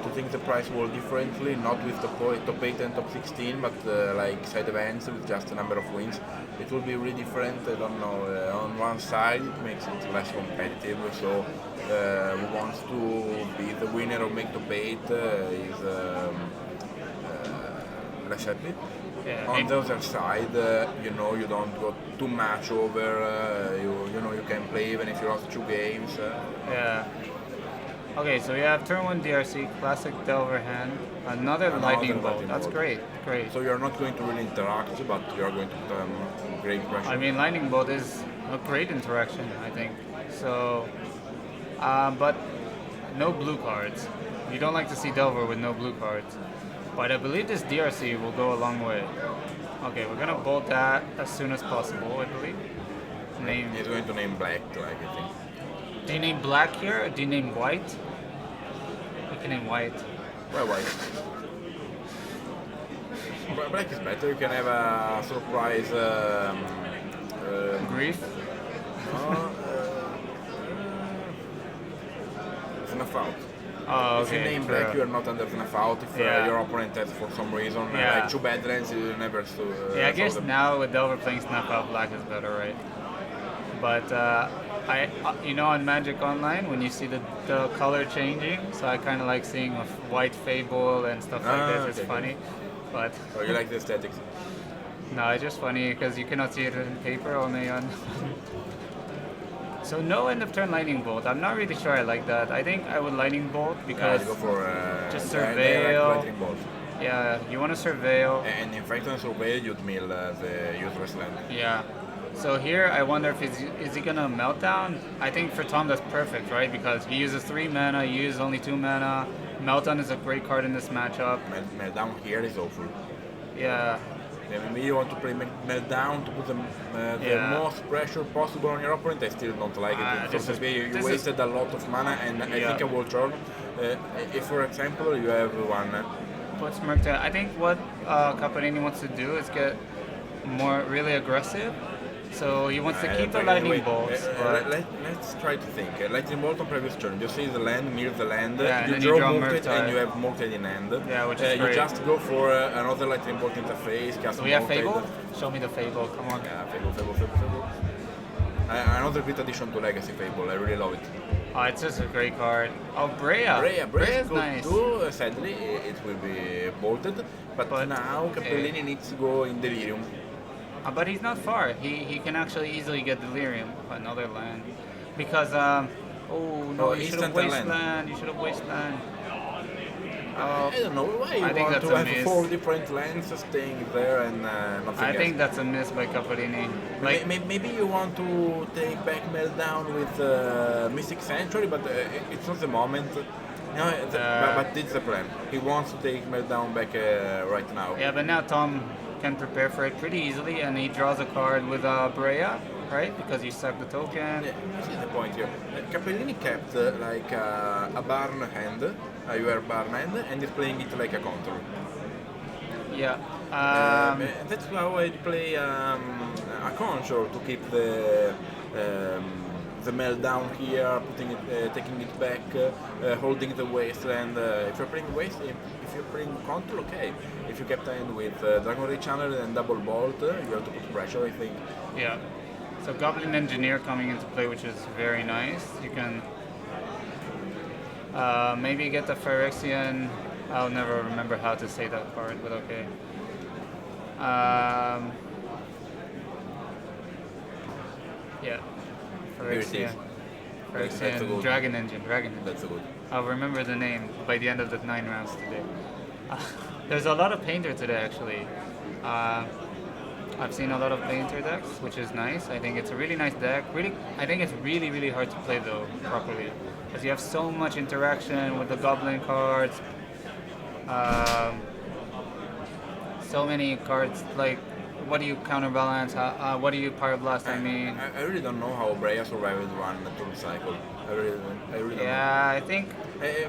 to think the price will differently, not with the top 8 and top 16, but like side events with just a number of wins. It will be really different. I don't know. On one side, it makes it less competitive. So who wants to be the winner or make top 8 is less happy. Yeah, On the other side, you know, you don't go too much over. You know, you can play even if you lost 2 games. Yeah. Okay, so we have turn 1 DRC, classic Delver hand, another Lightning Bolt. Lightning That's Bolt. great. So you're not going to really interact, but you're going to put great pressure. I mean, Lightning Bolt is a great interaction, I think. So, but no blue cards. You don't like to see Delver with no blue cards. But I believe this DRC will go a long way. Okay, we're gonna bolt that as soon as possible, I believe. Name. He's going to name black, like I think. Do you name black here, or do you name white? You can name white. Why white? Black is better. You can have a surprise. Grief? Snuff out. Oh, If you okay. name true. black, you are not under snuff out. If Yeah. your opponent has for some reason Yeah. like 2 bad lands, you never Yeah, I guess saw them. now with Delver playing Snap Out Black is better, right? But you know, on Magic Online, when you see the color changing, so I kind of like seeing a white Fable and stuff like this. It's okay. funny, but Oh, you like the aesthetics? no, it's just funny because you cannot see it in paper, only on. So no end of turn Lightning Bolt. I'm not really sure I like that. I think I would Lightning Bolt Yeah, because you go for just they like surveil. lightning bolt. yeah, you want to surveil. And in fact, on surveil, you'd mill the useless land. Yeah. So here, I wonder if is he gonna meltdown? I think for Tom that's perfect, right? Because he uses 3 mana, you use only 2 mana. Meltdown is a great card in this matchup. Meltdown here is awful. Yeah. Maybe you want to play meltdown to put the Yeah. most pressure possible on your opponent. I still don't like it. this So is- you this is- wasted a lot of mana, and I Yeah. think a whole turn. If, for example, you have one. What's Merkta? I think what Capellini wants to do is get more really aggressive. So he wants to keep the lightning bolts. But Let's try to think. Lightning bolt on previous turn. You see the land, mirror the land, Yeah, and you then you draw draw Murktide, Murktide. and you have Murktide in hand. Yeah, which is You great. just go for another lightning bolt interface, cast do we have Murktide. Fable? Show me the Fable. Come on. Yeah, Fable. Another great addition to Legacy Fable. I really love it. Oh, it's just a great card. Oh, Brea. Brea is good nice. too. Sadly, it will be bolted. But now Capellini needs to go in Delirium. But he's not far. He can actually easily get Delirium, another land. Because, oh no, you should have instant land. Wasteland. You should have Wasteland. I don't know why you I think want that's to a have miss. 4 different lands staying there and nothing I else. think that's a miss by Capellini. Like, Maybe you want to take back Meltdown with Mystic Sanctuary, but it's not the moment. No, but it's the plan. He wants to take Meltdown back right now. yeah, but now Tom can prepare for it pretty easily, and he draws a card with Brea, right? Because you suck the token. Yeah, this is the point here. Capellini kept like a barn hand, a UR barn hand, and is playing it like a counter. Yeah. That's how I play a conjure to keep the meltdown here, putting it, taking it back, holding the wasteland. If you're playing if you're playing control, okay. If you kept in with Dragon Ray Channel and Double Bolt, you have to put pressure, I think. Yeah. So Goblin Engineer coming into play, which is very nice. You can maybe get the Phyrexian. I'll never remember how to say that card, but okay. Yeah. Here it is. Phyrexian. That's a good- Dragon Engine. That's good. I'll remember the name by the end of the 9 rounds today. There's a lot of Painter today, actually. I've seen a lot of Painter decks, which is nice. I think it's a really nice deck. I think it's really, really hard to play, though, properly. Because you have so much interaction with the Goblin cards. So many cards, like, what do you counterbalance? What do you Pyroblast, I mean? I really don't know how Brea survived one turn cycle. I really don't know. Yeah, I think...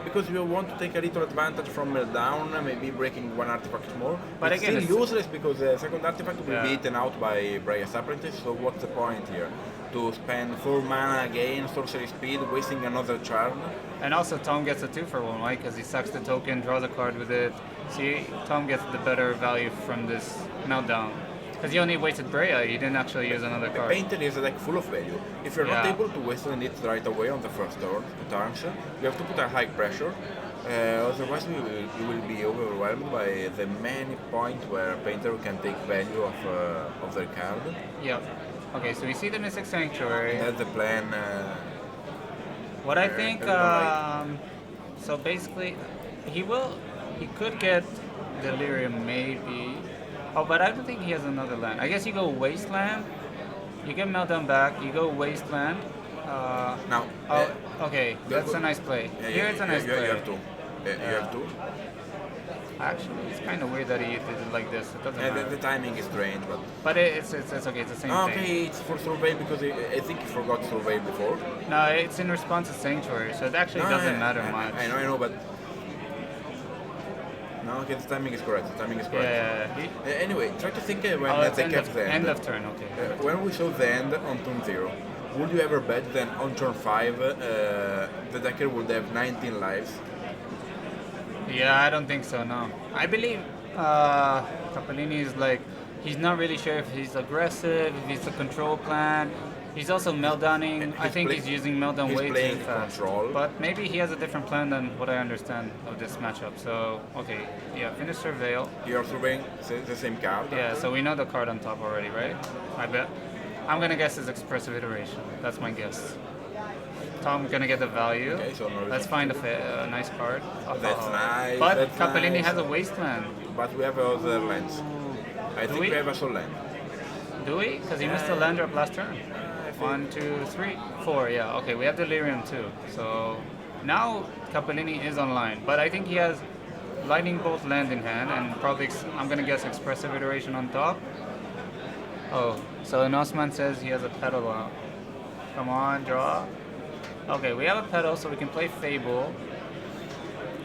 Because you want to take a little advantage from Meltdown, maybe breaking one artifact more. But it's again, still useless because the second artifact will Yeah. be eaten out by Brea's Apprentice, so what's the point here? To spend 4 mana again, sorcery speed, wasting another charm? And also Tom gets a 2-for-1, right? Because he sucks the token, draws a card with it. See, Tom gets the better value from this Meltdown. Because he only wasted Brea, he didn't actually use another card. Painter is a deck full of value. If you're not Yeah. able to wasteland it right away on the first turns, you have to put a high pressure. Otherwise, you will be overwhelmed by the many points where Painter can take value of their card. Yep. Okay, so we see the Mystic Sanctuary. That's the plan. What I think, right. so basically, he could get Delirium maybe. Oh, but I don't think he has another land. I guess you go Wasteland, you get Meltdown back, you go Wasteland. Now, Okay, that's a nice play. Here it's a nice you play. have to. You have to. Actually, it's kind of weird that he did it like this. It doesn't matter. The timing is strange, but It's okay. It's the same thing. okay, it's for survey because I think he forgot survey before. No, it's in response to Sanctuary, so it actually doesn't matter much. I know, but no, okay, the timing is correct. The timing is correct. Yeah. Anyway, try to think when Oh, it's they end kept of, the end of turn. Okay. when we saw the end on turn 0, would you ever bet that on turn 5 the decker would have 19 lives? Yeah, I don't think so. No, I believe Capellini is like he's not really sure if he's aggressive, if he's a control plan. He's also meltdowning. I think he's using meltdown he's way too playing fast. control. But maybe he has a different plan than what I understand of this matchup. So okay, yeah, finish Surveil. You're surveying the same card? Yeah, so we know the card on top already, right? I bet. I'm gonna guess it's Expressive Iteration. That's my guess. Tom gonna get the value. Okay, so no Let's find a nice card. That's nice. But that's Capellini nice. has a Wasteland. But we have other lands. I Do think we? we have a soul land. Do we? Because he missed the land drop last turn. 1, 2, 3, 4. Yeah. Okay, we have Delirium too. So now Capellini is online, but I think he has Lightning Bolt land in hand, and probably I'm gonna guess Expressive Iteration on top. Oh, so Nosman says he has a pedal out. Come on, draw. Okay, we have a pedal, so we can play Fable.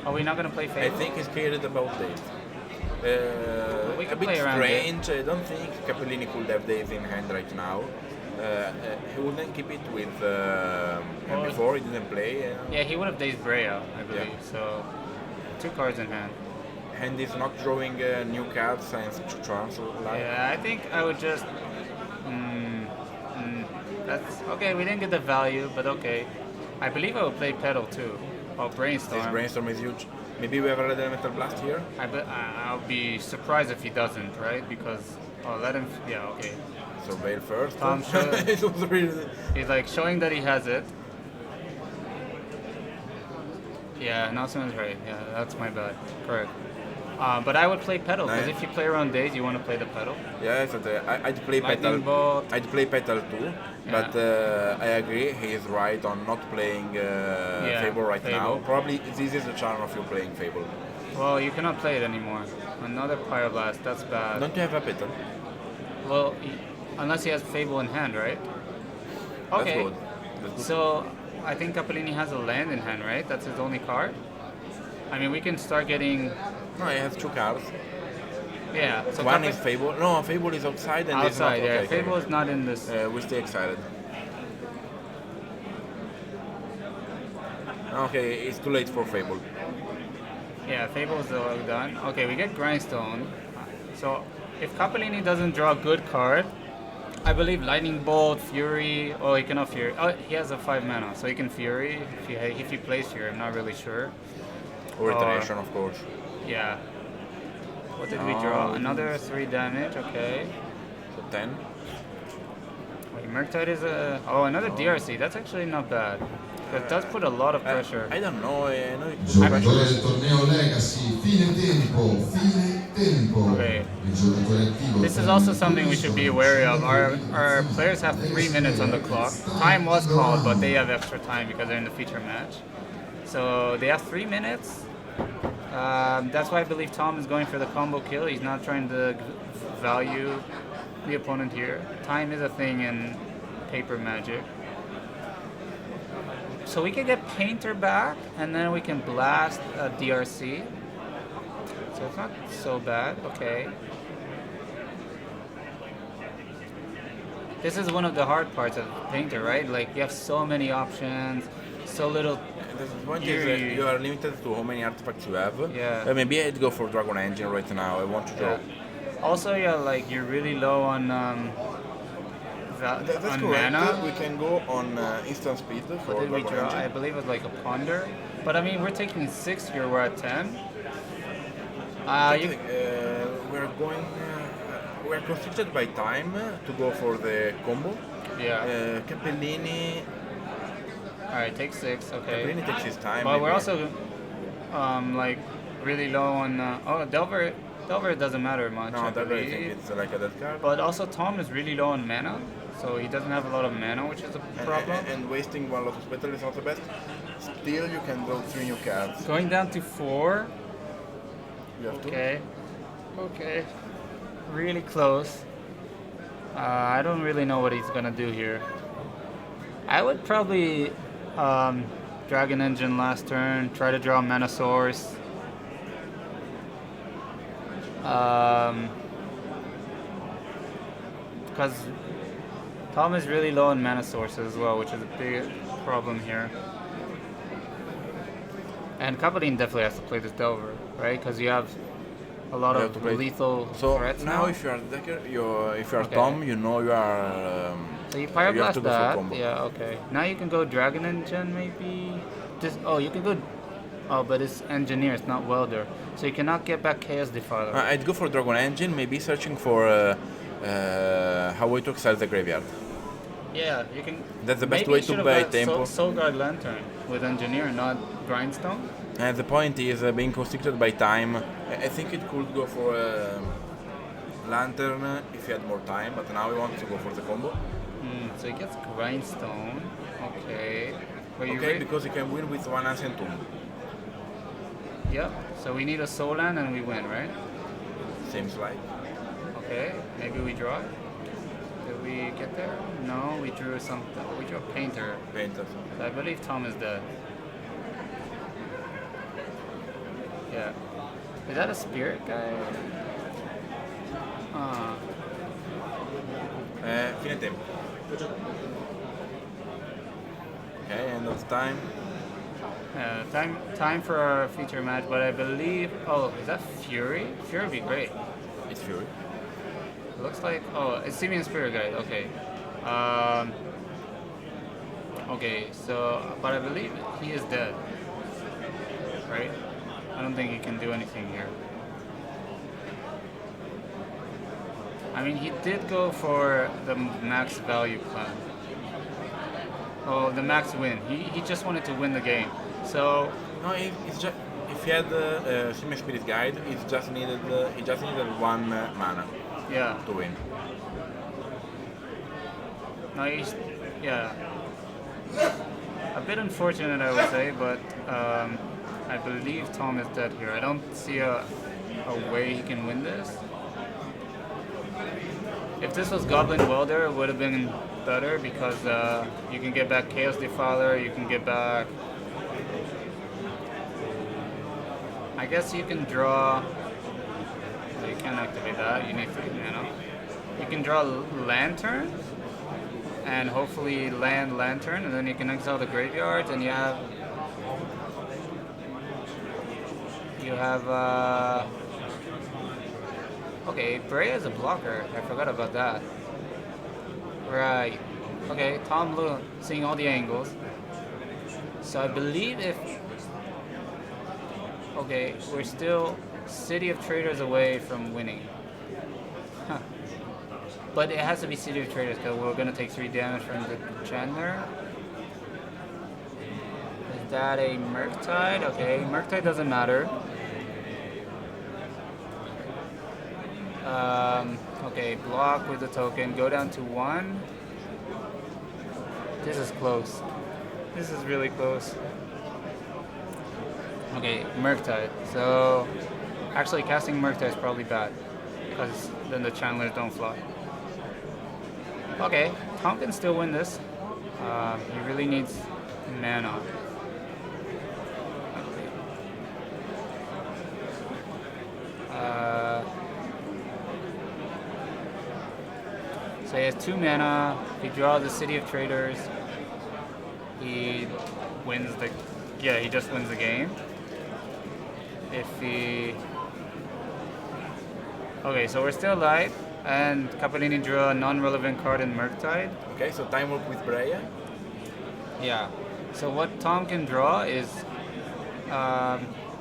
Are we not gonna play I Fable? think he's scared about Dave. We A can bit play around strange. I don't think Capellini could have Dave in hand right now. He wouldn't keep it with. And before he didn't play. Yeah, he would have dazed Brea, I believe. So, 2 cards in hand. And he's not drawing new cards and charms like. Yeah, I think I would just. That's okay. We didn't get the value, but okay. I believe I would play Pedal too. Oh, Brainstorm. This brainstorm is huge. Maybe we have a red elemental blast here. I'll be surprised if he doesn't, right? Because let him. Yeah, okay. Surveil first. Tom showed- It was really. He's like showing that he has it. Yeah, Nelson's right. Yeah, that's my bad. Correct. But I would play Pedal because if you play around days, you want to play the Pedal. Yeah, so I'd play Lightning Petal. Bolt. I'd play Petal too, but I agree he is right on not playing Fable right now. Probably this is the charm of you playing Fable. Well, you cannot play it anymore. Another Pyroblast, that's bad. Don't you have a Petal? Well, unless he has Fable in hand, right? Okay. That's good. That's good. So I think Capellini has a land in hand, right? That's his only card. I mean, we can start getting. No, he has 2 cards. Yeah. So One is Fable. No, Fable is outside and it's not outside. Yeah, okay. Fable is not in this. We stay excited. Okay, it's too late for Fable. Yeah, Fable is done. Okay, we get Grindstone. So if Capellini doesn't draw a good card, I believe Lightning Bolt, Fury. Oh, he cannot Fury. Oh, he has a 5 mana, so he can Fury if he plays Fury. I'm not really sure. Or Iteration, of course. Yeah. What did we draw? Another 3 damage. Okay. So 10. Wait, Murktide is a. Oh, another DRC. That's actually not bad. But it does put a lot of pressure. I don't know. I know it's Giocatore del torneo Legacy, fine tempo. Okay. Il giocatore attivo. This is also something we should be wary of. Our players have 3 minutes on the clock. Time was called, but they have extra time because they're in the feature match. So they have 3 minutes. That's why I believe Tom is going for the combo kill. He's not trying to value the opponent here. Time is a thing in paper Magic. So we can get Painter back, and then we can blast a DRC. So it's not so bad. Okay. This is one of the hard parts of Painter, right? Like you have so many options, so little. The point is you are limited to how many artifacts you have. Yeah. Maybe I'd go for Dragon Engine right now. I want to draw. Yeah. Also, you're really low on That's on correct. mana. We can go on instant speed for What did we Dragon draw? Engine. I believe it was like a Ponder. But I mean, we're taking 6 here. We're at 10. We're going. We're constricted by time to go for the combo. Yeah. Capellini. All right, take 6. Okay. Capellini takes his time. But we're maybe. also like really low on. Delver. Delver doesn't matter much. No, I that I believe. think it's like a dead card. But also Tom is really low on mana, so he doesn't have a lot of mana, which is a problem. And wasting 1 Lotus Petal is not the best. Still, you can draw 3 new cards. Going down to 4. You have to. Okay. Okay. Really close. I don't really know what he's gonna do here. I would probably Dragon Engine last turn, try to draw Mana Source. Because Tom is really low on Mana Sources as well, which is a big problem here. And Capellini definitely has to play this Delver, right? Because you have a lot You have of to play- lethal So threats now, if you are Decker, if you are Okay. Tom, you know you are. So you you have Pyroblast to go for that. combo. Yeah, okay. Now you can go Dragon Engine maybe. You can go. Oh, but it's Engineer, it's not Welder. So you cannot get back Chaos Defiler. I'd go for Dragon Engine, maybe searching for how to exile the graveyard. Yeah, you can. That's the best maybe way you to should've buy got tempo. Soulguard Lantern with Engineer, not Grindstone. And the point is being constricted by time. I think it could go for Lantern if he had more time, but now he wants to go for the combo. So he gets Grindstone. Okay. But you Okay, because he can win with 1 Ancient Tomb. Yep. So we need a soul land and we win, right? Seems like. Okay. Maybe we draw it. Did we get there? No, we drew something. We drew a painter. Painter. I believe Tom is dead. Yeah. Is that a spirit guy? Fine tempo. Okay, end of time. Time for our feature match, but I believe. Oh, is that Fury? Fury would be great. It's Fury. It looks like. Oh, it's Simeon Spirit Guide. Okay. Okay. So, but I believe he is dead. Right? I don't think he can do anything here. I mean, he did go for the max value plan. Oh, the max win. He just wanted to win the game. So No, it's just if he had Simian Spirit Guide, he just needed one mana yeah, to win. no, yeah, a bit unfortunate I would say, but I believe Tom is dead here. I don't see a way he can win this. If this was Goblin Welder, it would have been better because you can get back Chaos Defiler, you can get back. I guess you can draw. So you can't activate that. You need 3 mana. You can draw Lantern, and hopefully land Lantern, and then you can exile the graveyards, and you have. Okay, Brea is a blocker. I forgot about that. Right. Okay, Tom Blue seeing all the angles. So I believe if. Okay, we're still City of Traders away from winning. Huh. But it has to be City of Traders because we're going to take 3 damage from the Chandler. Is that a Murktide? Okay, Murktide doesn't matter. Okay, block with the token, go down to 1. This is close. This is really close. Okay, Murktide. So, actually casting Murktide is probably bad, because then the Chandlers don't fly. Okay, Tom can still win this. He really needs mana. So he has 2 mana. If he draws the City of Traders, he wins the. Yeah, he just wins the game. If he. Okay, so we're still alive, and Capellini drew a non-relevant card in Murktide. Okay, so time work with Brea. Yeah. So what Tom can draw is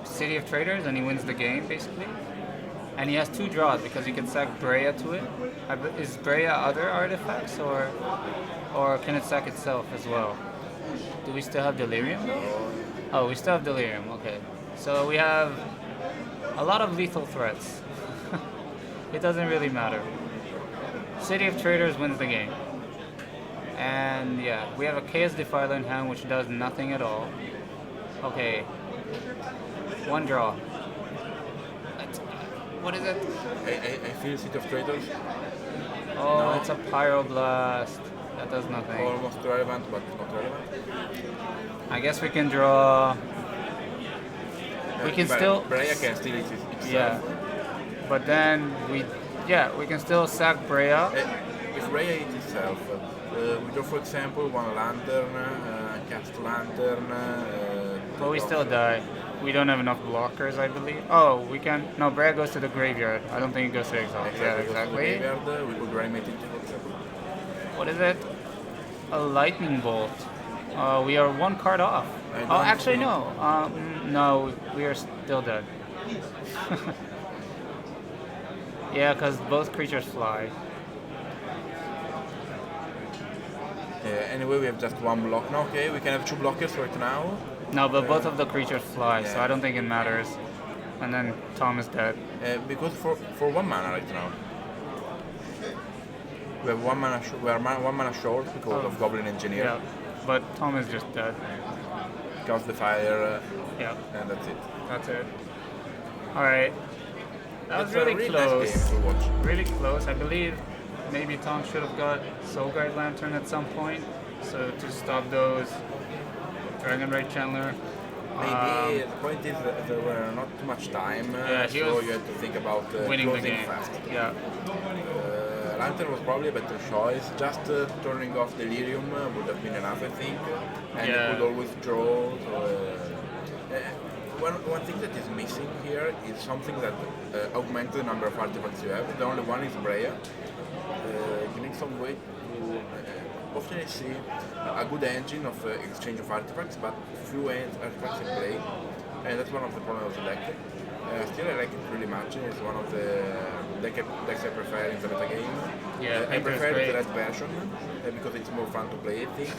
City of Traders, and he wins the game basically. And he has 2 draws because he can sack Brea to it. Is Brea other artifacts, or can it sack itself as well? Do we still have Delirium though? Oh, we still have Delirium. Okay. So we have a lot of lethal threats. It doesn't really matter. City of Traders wins the game. And yeah, we have a Chaos Defiler in hand which does nothing at all. Okay. 1 draw. What is it? I feel City of Traders. Oh, No. it's a Pyroblast. That does nothing. Almost relevant, but not relevant. I guess we can draw. We can But still. Brea can steal it itself. Yeah. But then we can still sack Brea. If Brea eats itself, we draw, for example, 1 Lantern, cast Lantern. But we still die. We don't have enough blockers, I believe. Oh, we can. No, Brea goes to the graveyard. I don't think it goes to exile. Yeah, exactly. We could reanimate it, for example. What is it? A lightning bolt. We are 1 card off. Oh, actually no. No, we are still dead. Yeah, because both creatures fly. Anyway, we have just 1 block now. Okay, we can have 2 blockers right now. No, but both of the creatures fly, so yeah. I don't think it matters. And then Tom is dead. Because for 1 mana right now. We have 1 mana. We are 1 mana short because of Goblin Engineer. Yeah, but Tom is just dead. cause the fire, Yeah, and that's it. that's it. All right. That was It's a really nice close. game to watch. Really close. I believe maybe Tom should have got Soul Guide Lantern at some point. So to stop those, Dragon Raid Chandler. Maybe the point is that there were not too much time, Yeah, he so was you had to think about winning the closing game. fast. Yeah. Lantern was probably a better choice. Just turning off Delirium would have been enough, I think. And Yeah. you could always draw. So, one thing that is missing here is something that augments the number of artifacts you have. The only one is Breya. You need some way to. Often I see a good engine of exchange of artifacts, but few artifacts in play, and that's one of the problems of the deck. Still, I like it really much. It's one of the decks I prefer in the meta game. Yeah, I Painter is prefer the great. red version because it's more fun to play, I think.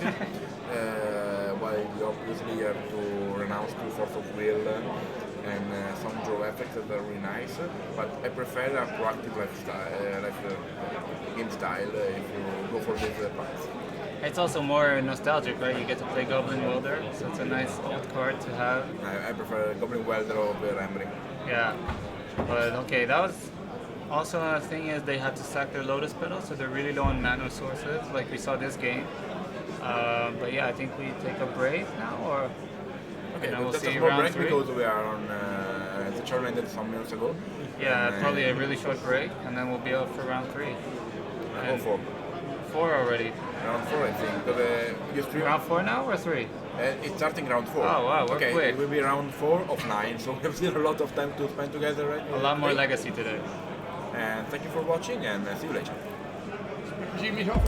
While you obviously have to renounce to Force of Will and some draw effects that are really nice. But I prefer a proactive game style if you go for this path. It's also more nostalgic, right? You get to play Goblin Welder, so it's a nice old card to have. I prefer Goblin Welder over Rembrandt. Yeah. But okay, that was also another thing is they had to sack their Lotus Petal, so they're really low on mana sources, like we saw this game. But yeah, I think we take a break now, or Okay, we'll that's see a small round break 3. because we are on the chart ended some minutes ago. Yeah, And, probably a really short break, and then we'll be up for round 3. Round 4. 4 already. Round 4, I think. Because you stream. Round 4 now or 3? It's starting round 4. Oh, wow, we're okay, quick. it will be round 4 of 9, so we have still a lot of time to spend together. Right? A lot more legacy today. And thank you for watching, and see you later. Jimmy Hop.